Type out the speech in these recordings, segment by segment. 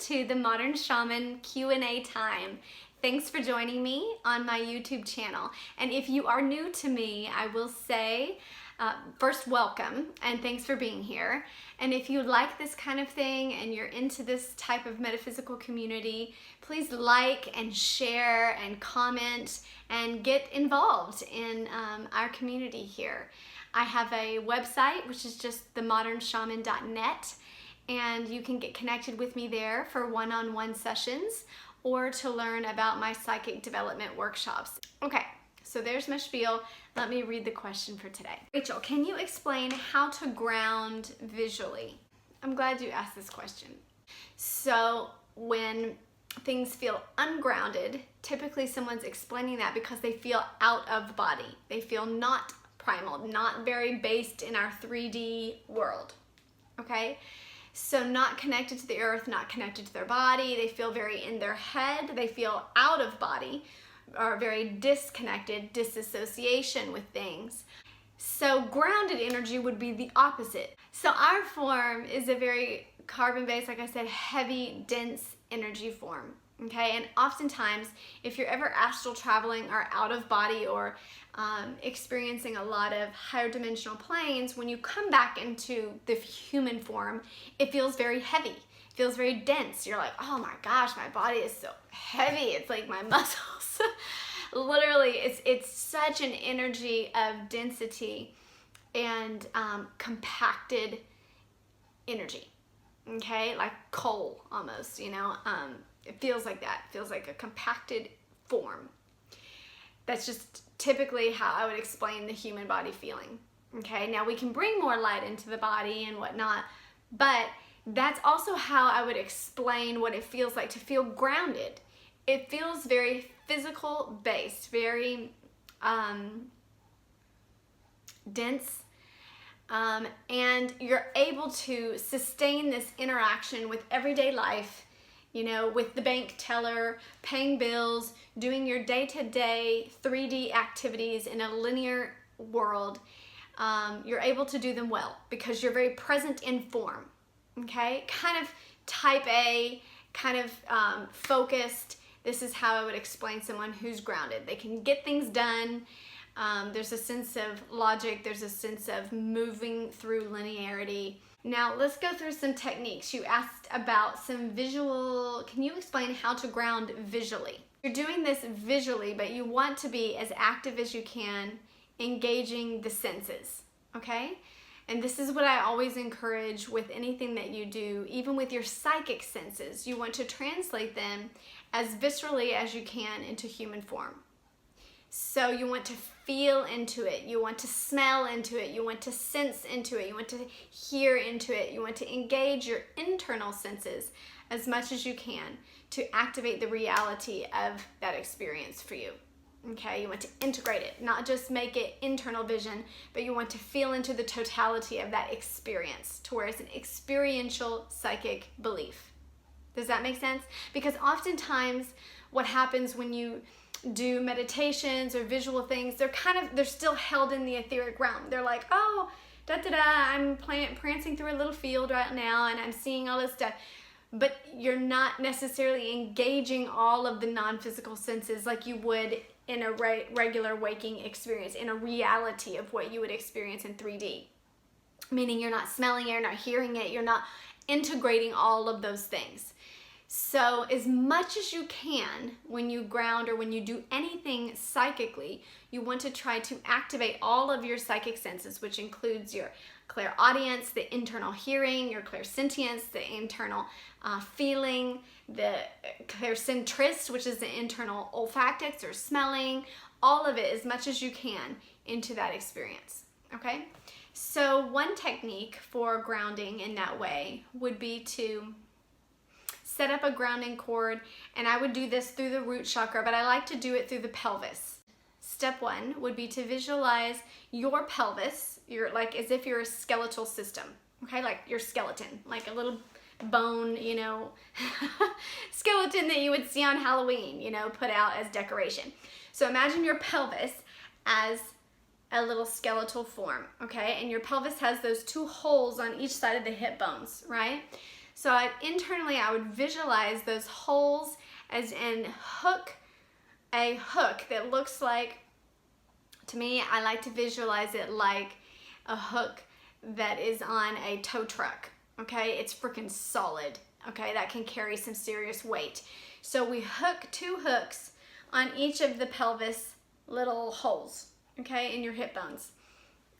to the Modern Shaman Q&A time. Thanks for joining me on my YouTube channel. And if you are new to me, I will say, first, welcome, and thanks for being here. And if you like this kind of thing and you're into this type of metaphysical community, please like and share and comment and get involved in our community here. I have a website, which is just themodernshaman.net, and you can get connected with me there for one-on-one sessions or to learn about my psychic development workshops. Okay, so there's my spiel. Let me read the question for today. Rachel, can you explain how to ground visually? I'm glad you asked this question. So when things feel ungrounded, typically someone's explaining that because they feel out of body. They feel not primal, not very based in our 3D world, okay? So not connected to the earth, not connected to their body. They feel very in their head. They feel out of body, or very disconnected, disassociation with things. So grounded energy would be the opposite. So our form is a very carbon-based, like I said, heavy, dense energy form. Okay, and oftentimes, if you're ever astral traveling or out of body or experiencing a lot of higher dimensional planes, when you come back into the human form, it feels very heavy. It feels very dense. You're like, oh my gosh, my body is so heavy. It's like my muscles. Literally, it's such an energy of density and compacted energy. Okay, like coal almost, you know. It feels like that. It feels like a compacted form. That's just typically how I would explain the human body feeling. Okay, now we can bring more light into the body and whatnot, but that's also how I would explain what it feels like to feel grounded. It feels very physical based, very dense, and you're able to sustain this interaction with everyday life, you know, with the bank teller, paying bills, doing your day-to-day 3D activities in a linear world. You're able to do them well because you're very present in form, okay? Kind of type A, kind of focused. This is how I would explain someone who's grounded. They can get things done. There's a sense of logic. There's a sense of moving through linearity. Now let's go through some techniques. You asked about some visual. Can you explain how to ground visually? You're doing this visually, but you want to be as active as you can, engaging the senses, okay? And this is what I always encourage with anything that you do, even with your psychic senses. You want to translate them as viscerally as you can into human form. So you want to feel into it, you want to smell into it, you want to sense into it, you want to hear into it, you want to engage your internal senses as much as you can to activate the reality of that experience for you. Okay, you want to integrate it, not just make it internal vision, but you want to feel into the totality of that experience to where it's an experiential psychic belief. Does that make sense? Because oftentimes what happens when you do meditations or visual things, they're still held in the etheric realm. They're like, oh, I'm prancing through a little field right now and I'm seeing all this stuff. But you're not necessarily engaging all of the non-physical senses like you would in a regular waking experience, in a reality of what you would experience in 3D. Meaning you're not smelling it, you're not hearing it, you're not integrating all of those things. So as much as you can when you ground or when you do anything psychically, you want to try to activate all of your psychic senses, which includes your clairaudience, the internal hearing, your clairsentience, the internal feeling, the claircentrist, which is the internal olfactics or smelling, all of it as much as you can into that experience, okay? So one technique for grounding in that way would be to set up a grounding cord, and I would do this through the root chakra, but I like to do it through the pelvis. Step one would be to visualize your pelvis, like as if you're a skeletal system, okay? Like your skeleton, like a little bone, you know, skeleton that you would see on Halloween, you know, put out as decoration. So imagine your pelvis as a little skeletal form, okay? And your pelvis has those two holes on each side of the hip bones, right? So internally, I would visualize those holes and hook a hook that looks like, to me, I like to visualize it like a hook that is on a tow truck, okay? It's freaking solid, okay? That can carry some serious weight. So we hook 2 hooks on each of the pelvis little holes, okay, in your hip bones,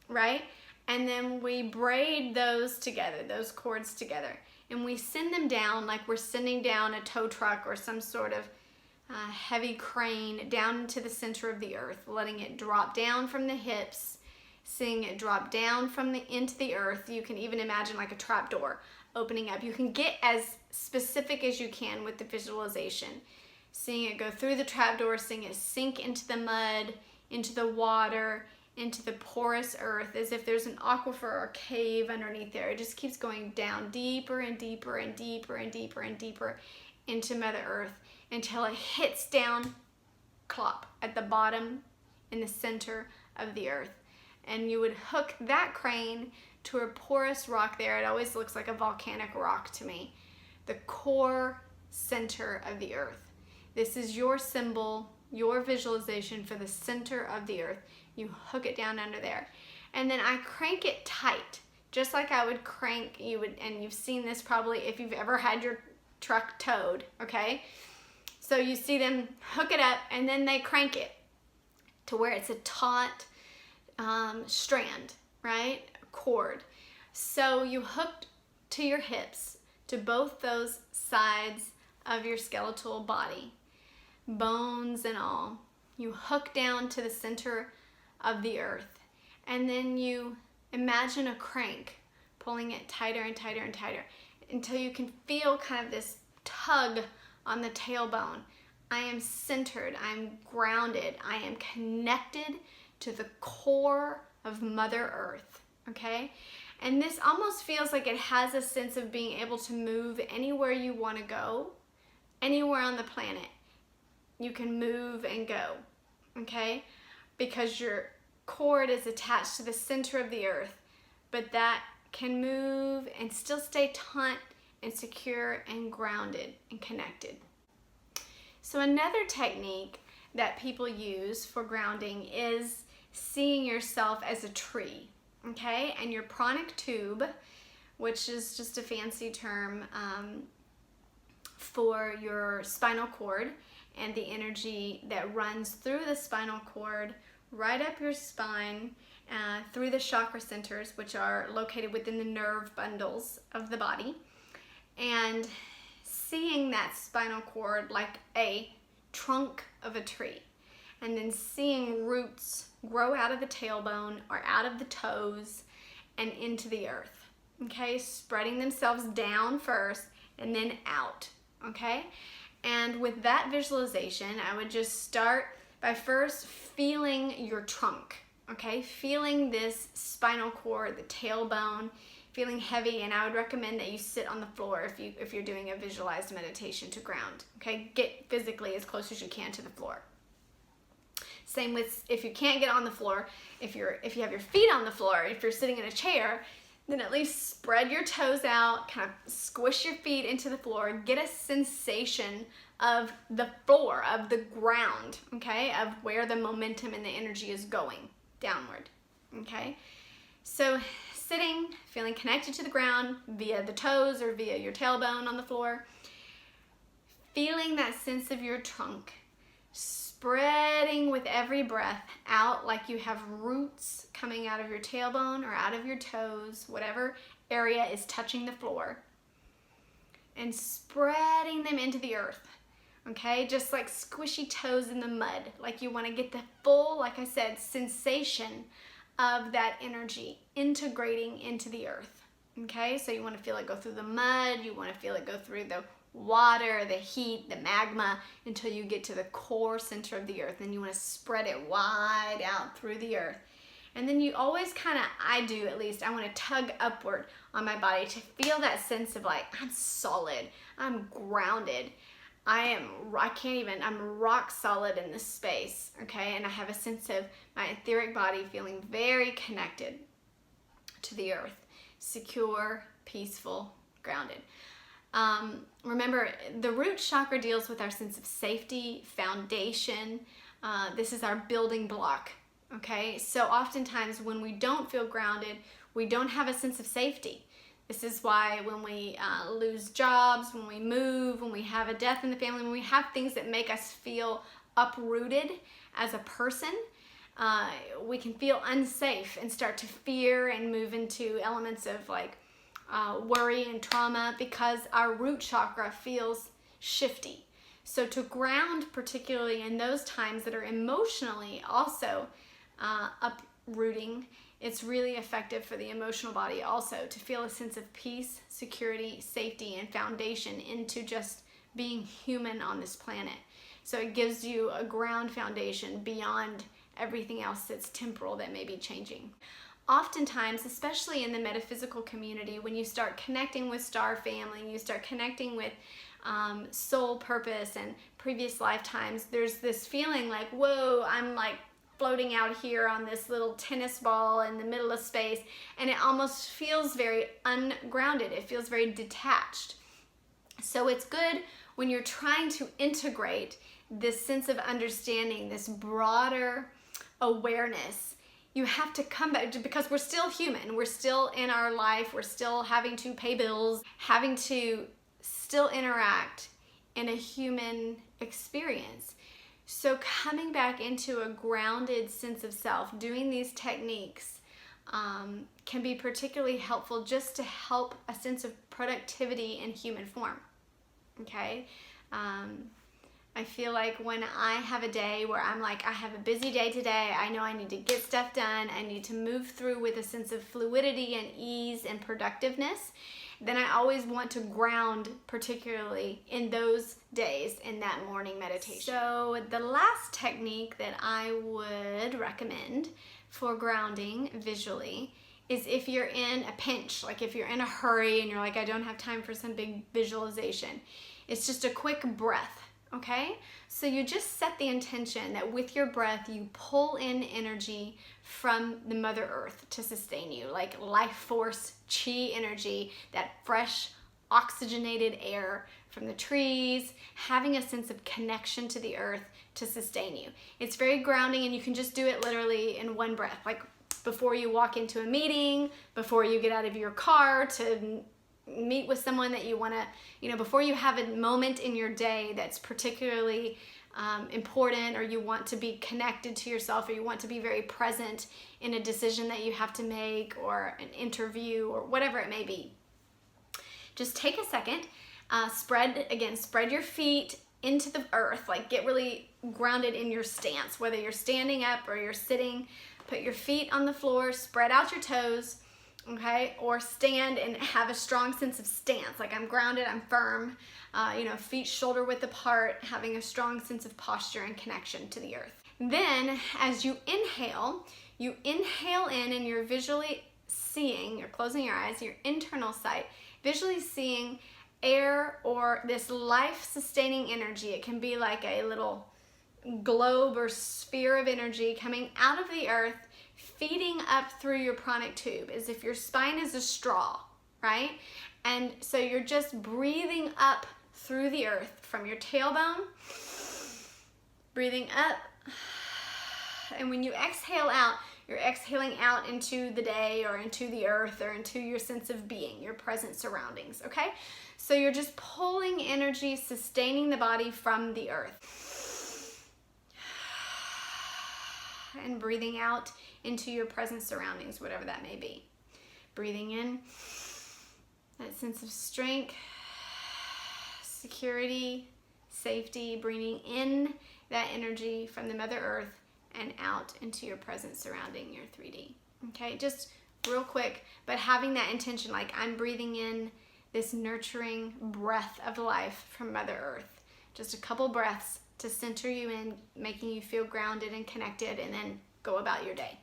right? And then we braid those together, those cords together, and we send them down like we're sending down a tow truck or some sort of heavy crane down into the center of the earth, letting it drop down from the hips, seeing it drop down into the earth. You can even imagine like a trap door opening up. You can get as specific as you can with the visualization. Seeing it go through the trap door, seeing it sink into the mud, into the water, into the porous earth, as if there's an aquifer or cave underneath there. It just keeps going down deeper and deeper and deeper and deeper and deeper into Mother Earth until it hits down, clop, at the bottom in the center of the earth. And you would hook that crane to a porous rock there. It always looks like a volcanic rock to me. The core center of the earth. This is your symbol, your visualization for the center of the earth. You hook it down under there. And then I crank it tight, just like I would crank, and you've seen this probably if you've ever had your truck towed, okay? So you see them hook it up and then they crank it to where it's a taut strand, right? A cord. So you hook to your hips, to both those sides of your skeletal body, bones and all. You hook down to the center of the earth, and then you imagine a crank pulling it tighter and tighter and tighter until you can feel kind of this tug on the tailbone. I am centered, I'm grounded, I am connected to the core of Mother Earth, okay? And this almost feels like it has a sense of being able to move anywhere you want to go, anywhere on the planet. You can move and go, okay? Because your cord is attached to the center of the earth, but that can move and still stay taut and secure and grounded and connected. So another technique that people use for grounding is seeing yourself as a tree, okay? And your pranic tube, which is just a fancy term for your spinal cord and the energy that runs through the spinal cord, right up your spine, through the chakra centers, which are located within the nerve bundles of the body, and seeing that spinal cord like a trunk of a tree, and then seeing roots grow out of the tailbone or out of the toes and into the earth, okay? Spreading themselves down first and then out, okay? And with that visualization, I would just start by first feeling your trunk, okay? Feeling this spinal cord, the tailbone, feeling heavy, and I would recommend that you sit on the floor if you're doing a visualized meditation to ground, okay? Get physically as close as you can to the floor. Same with if you can't get on the floor, if you have your feet on the floor, if you're sitting in a chair, then at least spread your toes out, kind of squish your feet into the floor, get a sensation of the floor, of the ground, okay? Of where the momentum and the energy is going downward, okay? So sitting, feeling connected to the ground via the toes or via your tailbone on the floor, feeling that sense of your trunk, spreading with every breath out like you have roots coming out of your tailbone or out of your toes, whatever area is touching the floor, and spreading them into the earth, okay? Just like squishy toes in the mud, like you want to get the full, like I said, sensation of that energy integrating into the earth, okay? So you want to feel it go through the mud, you want to feel it go through the water, the heat, the magma, until you get to the core center of the earth, and you want to spread it wide out through the earth. And then you always kind of, I do at least, I want to tug upward on my body to feel that sense of like, I'm solid, I'm grounded, I'm rock solid in this space, okay? And I have a sense of my etheric body feeling very connected to the earth, secure, peaceful, grounded. Remember, the root chakra deals with our sense of safety, foundation. This is our building block, okay? So oftentimes when we don't feel grounded, we don't have a sense of safety. This is why when we lose jobs, when we move, when we have a death in the family, when we have things that make us feel uprooted as a person, we can feel unsafe and start to fear and move into elements of like worry and trauma because our root chakra feels shifty. So to ground, particularly in those times that are emotionally also uprooting, it's really effective for the emotional body also to feel a sense of peace, security, safety, and foundation into just being human on this planet. So it gives you a ground foundation beyond everything else that's temporal that may be changing. Oftentimes, especially in the metaphysical community, when you start connecting with star family, you start connecting with soul purpose and previous lifetimes, there's this feeling like, whoa, I'm like floating out here on this little tennis ball in the middle of space, and it almost feels very ungrounded. It feels very detached. So it's good when you're trying to integrate this sense of understanding, this broader awareness. You have to come back, because we're still human. We're still in our life. We're still having to pay bills, having to still interact in a human experience. So coming back into a grounded sense of self, doing these techniques can be particularly helpful just to help a sense of productivity in human form, okay? I feel like when I have a day where I'm like, I have a busy day today, I know I need to get stuff done, I need to move through with a sense of fluidity and ease and productiveness, then I always want to ground, particularly in those days in that morning meditation. So the last technique that I would recommend for grounding visually is if you're in a pinch, like if you're in a hurry and you're like, I don't have time for some big visualization. It's just a quick breath. Okay, so you just set the intention that with your breath, you pull in energy from the Mother Earth to sustain you, like life force, chi energy, that fresh oxygenated air from the trees, having a sense of connection to the earth to sustain you. It's very grounding, and you can just do it literally in one breath, like before you walk into a meeting, before you get out of your car to meet with someone that you want to, before you have a moment in your day that's particularly important, or you want to be connected to yourself, or you want to be very present in a decision that you have to make, or an interview, or whatever it may be. Just take a second, spread your feet into the earth, like get really grounded in your stance, whether you're standing up or you're sitting. Put your feet on the floor, spread out your toes, okay, or stand and have a strong sense of stance, like I'm grounded, I'm firm, feet shoulder width apart, having a strong sense of posture and connection to the earth. Then as you inhale in and you're visually seeing, you're closing your eyes, your internal sight, visually seeing air or this life-sustaining energy. It can be like a little globe or sphere of energy coming out of the earth, feeding up through your pranic tube, as if your spine is a straw, right? And so you're just breathing up through the earth from your tailbone, breathing up. And when you exhale out, you're exhaling out into the day or into the earth or into your sense of being, your present surroundings, okay? So you're just pulling energy, sustaining the body from the earth. And breathing out into your present surroundings, whatever that may be. Breathing in, that sense of strength, security, safety, bringing in that energy from the Mother Earth and out into your present surrounding, your 3D. Okay, just real quick, but having that intention, like I'm breathing in this nurturing breath of life from Mother Earth. Just a couple breaths to center you in, making you feel grounded and connected, and then go about your day.